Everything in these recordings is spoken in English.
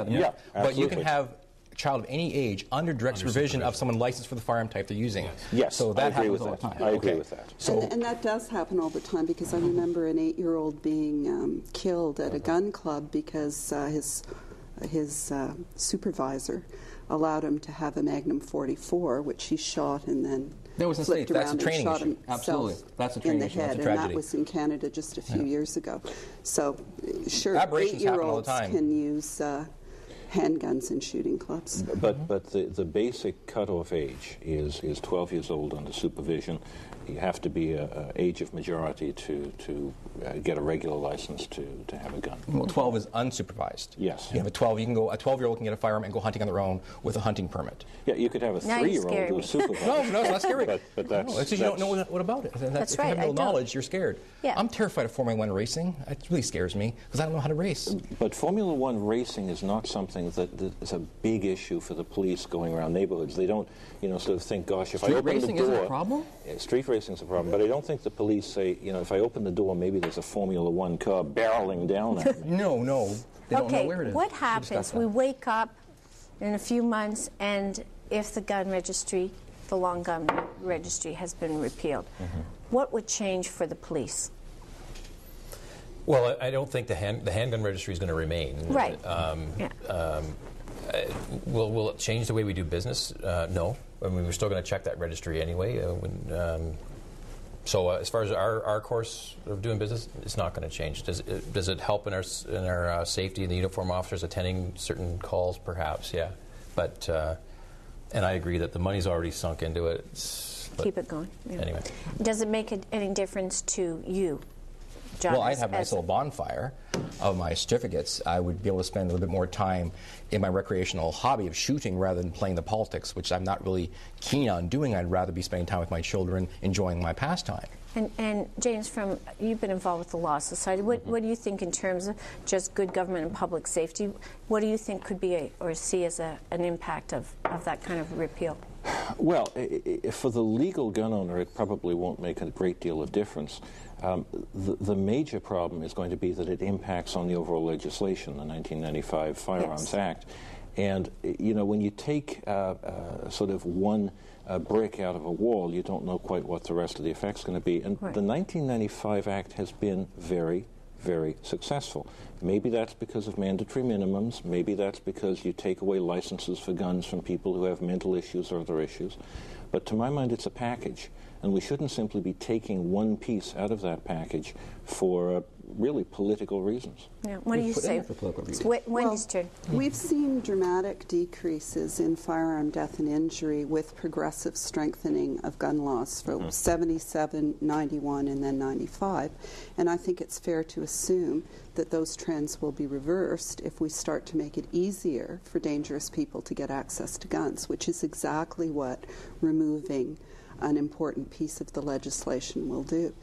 Yeah, but you can have a child of any age under direct supervision of someone licensed for the firearm type they're using. Yes, so that I agree happens with all that. the time. I agree with that. So, and that does happen all the time, because I remember an 8-year-old being killed at a gun club because his supervisor allowed him to have a Magnum 44, which he shot and then that was flipped That's around a training and shot issue. Absolutely, himself that's a training in the issue. head, That's a tragedy. and that was in Canada just a few years ago. So, sure, Aberrations happen all the 8-year-olds time. can use handguns in shooting clubs. But the basic cutoff age is 12 years old under supervision. You have to be age of majority to get a regular license to have a gun. Well, 12 is unsupervised. Yes. You have a 12-year-old can get a firearm and go hunting on their own with a hunting permit. Yeah, you could have a 3-year-old who's supervised. No, it's not scary. But that's... No, it's just you don't know what about it. That's if right, you have no I knowledge, you're scared. Yeah. I'm terrified of Formula One racing. It really scares me because I don't know how to race. But Formula One racing is not something that is a big issue for the police going around neighborhoods. They don't, sort of think, gosh, if I open the door... Street racing isn't a problem? Yeah, street racing is a problem, but I don't think the police say, if I open the door, maybe there's a Formula One car barreling down at me. No. They don't know where it is. What happens? We wake up in a few months, and if the gun registry, the long gun registry, has been repealed, what would change for the police? Well, I don't think the handgun registry is going to remain. Right. Will it change the way we do business? No. I mean, we're still going to check that registry anyway. So as far as our course of doing business, it's not going to change. Does it help in our safety, the uniform officers attending certain calls? Perhaps, yeah. But and I agree that the money's already sunk into it. Keep it going. Yeah. Anyway, does it make any difference to you, John? Well, I'd have a nice little bonfire of my certificates. I would be able to spend a little bit more time in my recreational hobby of shooting rather than playing the politics, which I'm not really keen on doing. I'd rather be spending time with my children, enjoying my pastime. And James, you've been involved with the Law Society. What do you think in terms of just good government and public safety? What do you think could be or see as an impact of that kind of repeal? Well, for the legal gun owner, it probably won't make a great deal of difference. The major problem is going to be that it impacts on the overall legislation, the 1995 Firearms Act. And, when you take sort of one brick out of a wall, you don't know quite what the rest of the effect's going to be. And the 1995 Act has been very, very successful. Maybe that's because of mandatory minimums. Maybe that's because you take away licenses for guns from people who have mental issues or other issues. But to my mind, it's a package. And we shouldn't simply be taking one piece out of that package for really political reasons. Yeah. What do you say? Wendy's turn. We've seen dramatic decreases in firearm death and injury with progressive strengthening of gun laws from 77, 91, and then 95. And I think it's fair to assume that those trends will be reversed if we start to make it easier for dangerous people to get access to guns, which is exactly what removing an important piece of the legislation will do.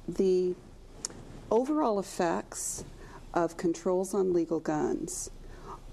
The overall effects of controls on legal guns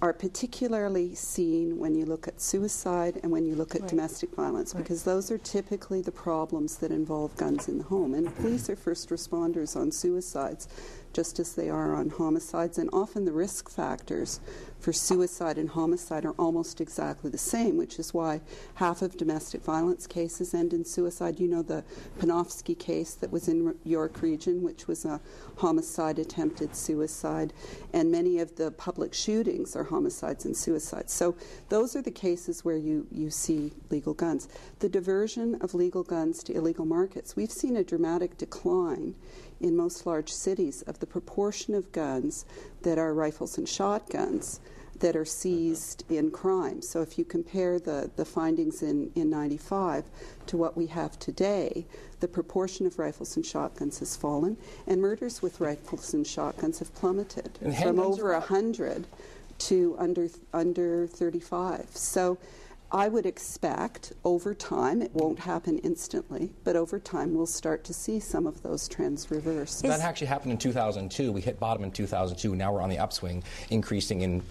are particularly seen when you look at suicide and when you look at domestic violence, because those are typically the problems that involve guns in the home. And police are first responders on suicides, just as they are on homicides, and often the risk factors for suicide and homicide are almost exactly the same, which is why half of domestic violence cases end in suicide. You know the Panofsky case that was in York Region, which was a homicide, attempted suicide, and many of the public shootings are homicides and suicides. So those are the cases where you see legal guns. The diversion of legal guns to illegal markets. We've seen a dramatic decline in most large cities of the proportion of guns that are rifles and shotguns that are seized in crime. So if you compare the findings in 95 to what we have today, the proportion of rifles and shotguns has fallen, and murders with rifles and shotguns have plummeted from over 100 to under 35. So I would expect over time, it won't happen instantly, but over time we'll start to see some of those trends reverse. That actually happened in 2002. We hit bottom in 2002. Now we're on the upswing, increasing in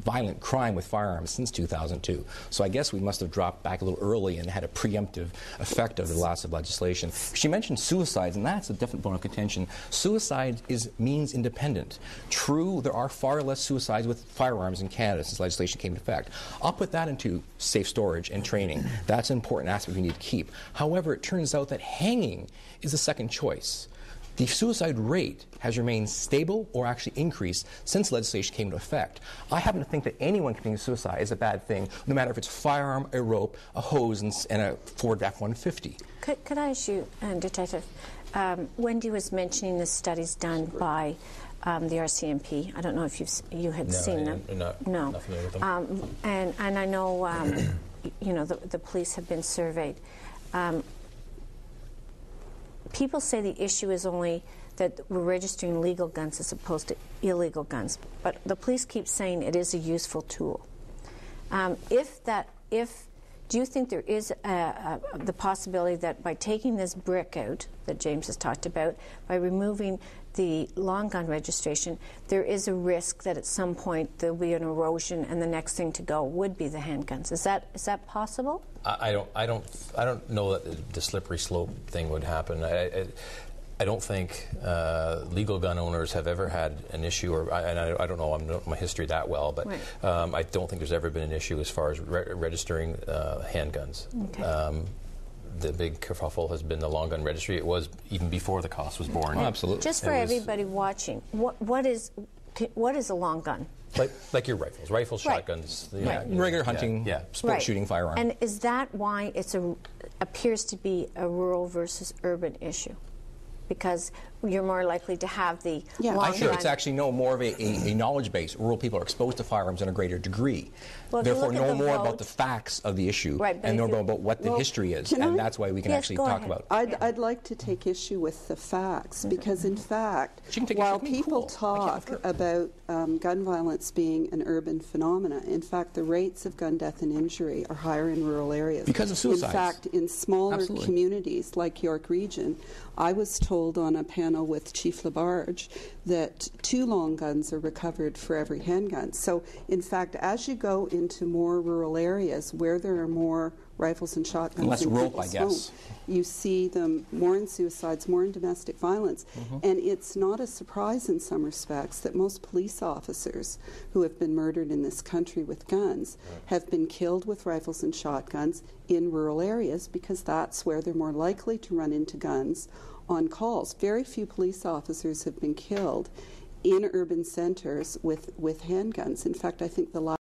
violent crime with firearms since 2002. So I guess we must have dropped back a little early and had a preemptive effect of the loss of legislation. She mentioned suicides, and that's a definite bone of contention. Suicide is means independent. True, there are far less suicides with firearms in Canada since legislation came into effect. I'll put that into safe storage and training. That's an important aspect we need to keep. However, it turns out that hanging is the second choice. The suicide rate has remained stable or actually increased since legislation came into effect. I happen to think that anyone committing suicide is a bad thing, no matter if it's a firearm, a rope, a hose, and a Ford F-150. Could I ask you, Detective, Wendy was mentioning the studies done by the RCMP. I don't know if you had seen them. No. Not familiar with them. And I know, the police have been surveyed. People say the issue is only that we're registering legal guns as opposed to illegal guns, but the police keep saying it is a useful tool. Do you think there is the possibility that by taking this brick out that James has talked about, by removing the long gun registration, there is a risk that at some point there'll be an erosion and the next thing to go would be the handguns? Is that possible? I don't know that the slippery slope thing would happen. I don't think legal gun owners have ever had an issue, and I don't know my history that well, but right. I don't think there's ever been an issue as far as registering handguns. Okay. The big kerfuffle has been the long gun registry. It was even before the cost was born. Oh, absolutely. Just for everybody watching, what is a long gun? Like your rifles, right. Shotguns, regular hunting, sport shooting firearm. And is that why it appears to be a rural versus urban issue? Because you're more likely to have the long gun. It's actually more of a knowledge base. Rural people are exposed to firearms in a greater degree. Well, therefore know more about the facts of the issue and know about what the history is. And that's why we can actually talk about it. I'd like to take issue with the facts because, in fact, while people talk about gun violence being an urban phenomena, in fact, the rates of gun death and injury are higher in rural areas. Because of suicides. In fact, in smaller communities like York Region, I was told on a panel with Chief Labarge that 2 long guns are recovered for every handgun. So, in fact, as you go into more rural areas where there are more rifles and shotguns less rope, I guess. You see them more in suicides, more in domestic violence. And it's not a surprise in some respects that most police officers who have been murdered in this country with guns have been killed with rifles and shotguns in rural areas because that's where they're more likely to run into guns on calls. Very few police officers have been killed in urban centers with handguns. In fact, I think the last